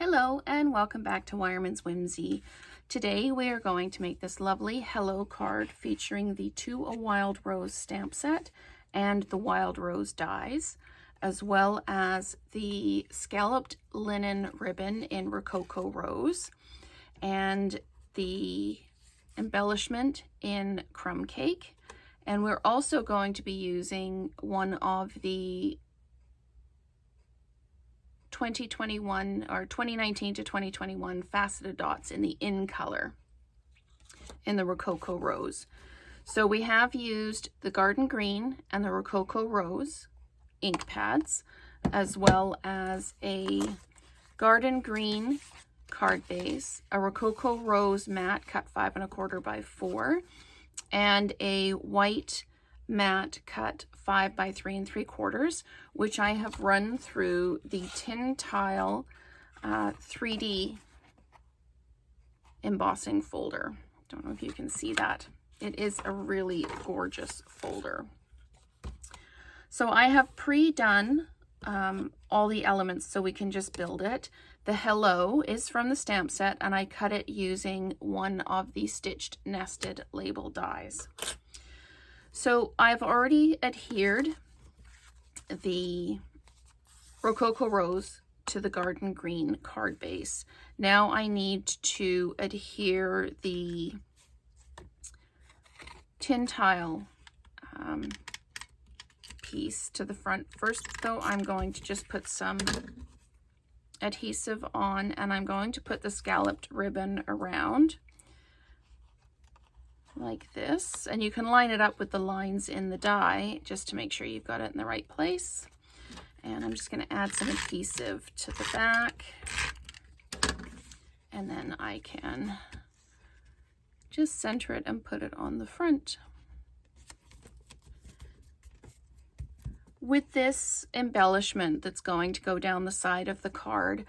Hello and welcome back to Wireman's Whimsy. Today we are going to make this lovely Hello card featuring the To a Wild Rose stamp set and the Wild Rose dies, as well as the scalloped linen ribbon in Rococo Rose and the embellishment in Crumb Cake. And we're also going to be using one of the 2021 or 2019 to 2021 faceted dots in the In color in the Rococo Rose. So we have used the Garden Green and the Rococo Rose ink pads, as well as a Garden Green card base, a Rococo Rose matte cut 5 1/4 by 4, and a white matte cut 5 by 3 3/4, which I have run through the Tin Tile 3D embossing folder. Don't know if you can see that. It is a really gorgeous folder. So I have pre-done all the elements so we can just build it. The Hello is from the stamp set, and I cut it using one of the stitched nested label dies. So I've already adhered the Rococo Rose to the Garden Green card base. Now I need to adhere the Tin Tile piece to the front. First though, I'm going to just put some adhesive on, and I'm going to put the scalloped ribbon around like this, and you can line it up with the lines in the die just to make sure you've got it in the right place. And I'm just going to add some adhesive to the back, and then I can just center it and put it on the front. With this embellishment that's going to go down the side of the card,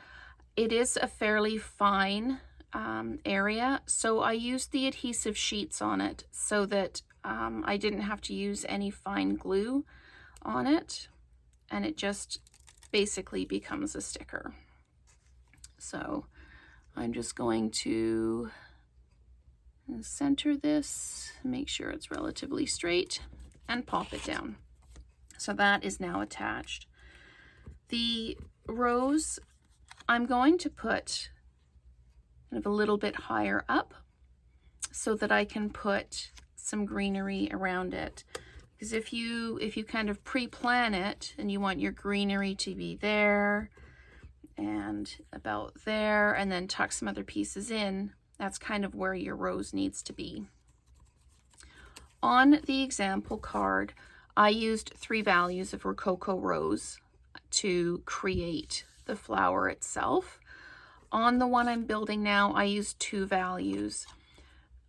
it is a fairly fine area, so I used the adhesive sheets on it so that I didn't have to use any fine glue on it, and it just basically becomes a sticker. So I'm just going to center this, make sure it's relatively straight, and pop it down. So that is now attached. The rose I'm going to put kind of a little bit higher up so that I can put some greenery around it. Because if you kind of pre-plan it and you want your greenery to be there and about there, and then tuck some other pieces in, that's kind of where your rose needs to be. On the example card, I used 3 values of Rococo Rose to create the flower itself. On the one I'm building now, I used 2 values.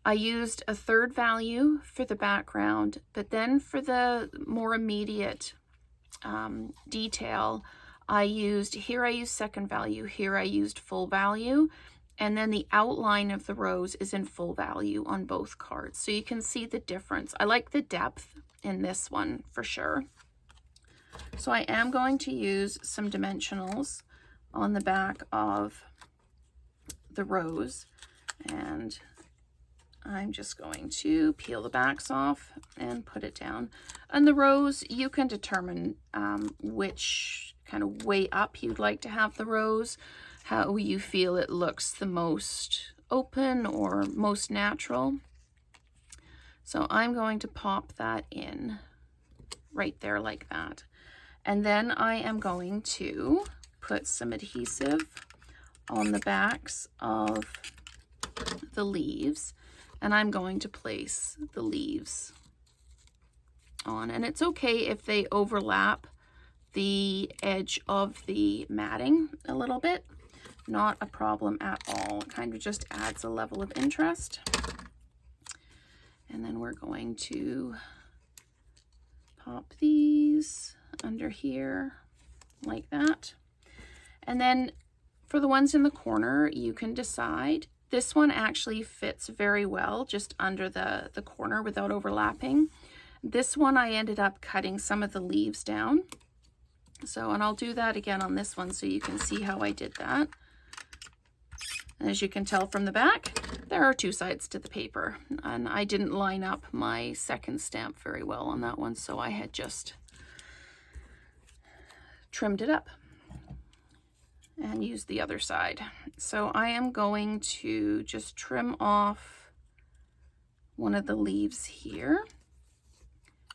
I used a 3rd value for the background, but then for the more immediate detail, I used 2nd value, here I used full value, and then the outline of the rose is in full value on both cards. So you can see the difference. I like the depth in this one for sure. So I am going to use some dimensionals on the back of the rose, and I'm just going to peel the backs off and put it down. And the rose, you can determine which kind of way up you'd like to have the rose, how you feel it looks the most open or most natural. So I'm going to pop that in right there like that. And then I am going to put some adhesive on the backs of the leaves, and I'm going to place the leaves on. And it's okay if they overlap the edge of the matting a little bit. Not a problem at all. It kind of just adds a level of interest. And then we're going to pop these under here like that. And then for the ones in the corner, you can decide. This one actually fits very well just under the corner without overlapping. This one I ended up cutting some of the leaves down. So, and I'll do that again on this one so you can see how I did that. And as you can tell from the back, there are two sides to the paper. And I didn't line up my second stamp very well on that one, so I had just trimmed it up and used the other side. So I am going to just trim off one of the leaves here.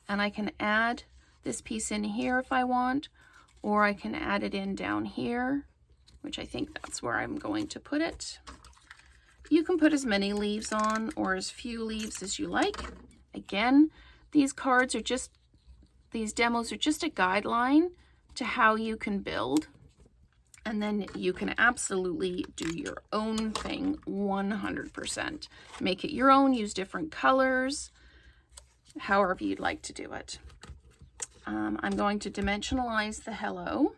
And I can add this piece in here if I want, or I can add it in down here, which I think that's where I'm going to put it. You can put as many leaves on or as few leaves as you like. Again, these cards are just, these demos are just a guideline to how you can build. And then you can absolutely do your own thing 100%. Make it your own, use different colors, however you'd like to do it. I'm going to dimensionalize the hello.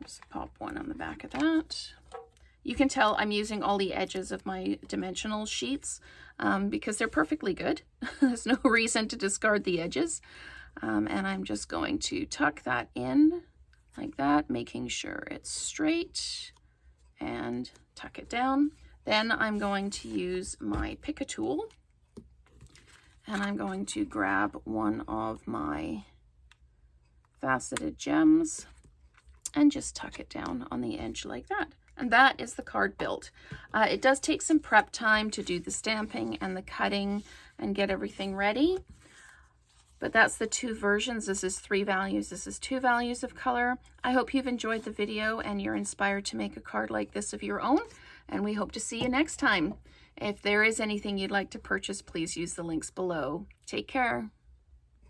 Just pop one on the back of that. You can tell I'm using all the edges of my dimensional sheets because they're perfectly good. There's no reason to discard the edges. And I'm just going to tuck that in like that, making sure it's straight, and tuck it down. Then I'm going to use my Pick-a tool, and I'm going to grab one of my faceted gems and just tuck it down on the edge like that. And that is the card built. It does take some prep time to do the stamping and the cutting and get everything ready. But that's the two versions. This is 3 values. This is 2 values of color. I hope you've enjoyed the video and you're inspired to make a card like this of your own. And we hope to see you next time. If there is anything you'd like to purchase, please use the links below. Take care.